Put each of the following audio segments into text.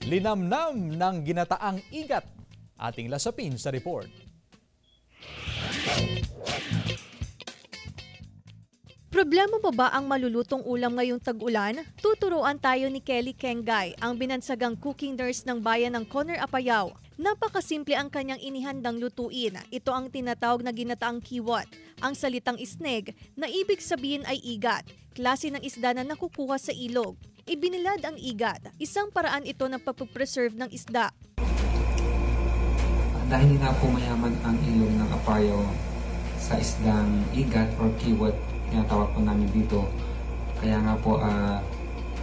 Linamnam ng ginataang igat. Ating lasapin sa report. Problema mo ba ang malulutong ulam ngayong tag-ulan? Tuturuan tayo ni Kelly Kengay, ang binansagang cooking nurse ng bayan ng Coner, Apayao. Napakasimple ang kanyang inihandang lutuin. Ito ang tinatawag na ginataang kiwat. Ang salitang isneg na ibig sabihin ay igat, klase ng isda na nakukuha sa ilog. Ibinilad ang igat, isang paraan ito ng pagpupreserve ng isda. Dahil nga po mayaman ang ilog ng Apayao sa isdang igat or kiwat, tinatawag po namin dito. Kaya nga po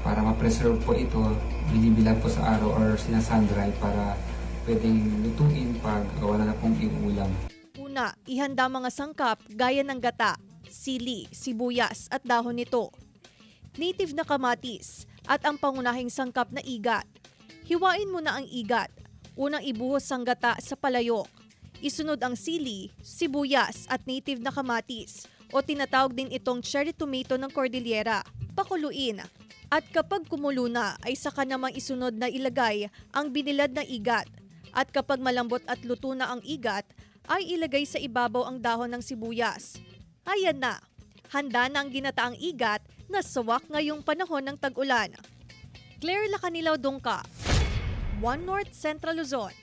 para ma-preserve po ito, binibilag po sa araw or sinasandry para pwedeng lutuin pag wala na pong iulam. Una, ihanda mga sangkap gaya ng gata, sili, sibuyas at dahon nito. Native na kamatis at ang pangunahing sangkap na igat. Hiwain mo na ang igat. Unang ibuhos ang gata sa palayok. Isunod ang sili, sibuyas at native na kamatis o tinatawag din itong cherry tomato ng Cordillera. Pakuluin. At kapag kumulo na ay saka namang isunod na ilagay ang binilad na igat. At kapag malambot at luto na ang igat, ay ilagay sa ibabaw ang dahon ng sibuyas. Ayan na, handa na ang ginataang igat na sawak ngayong panahon ng tag-ulan. Claire Lacanilaw Dongka, One North Central Luzon.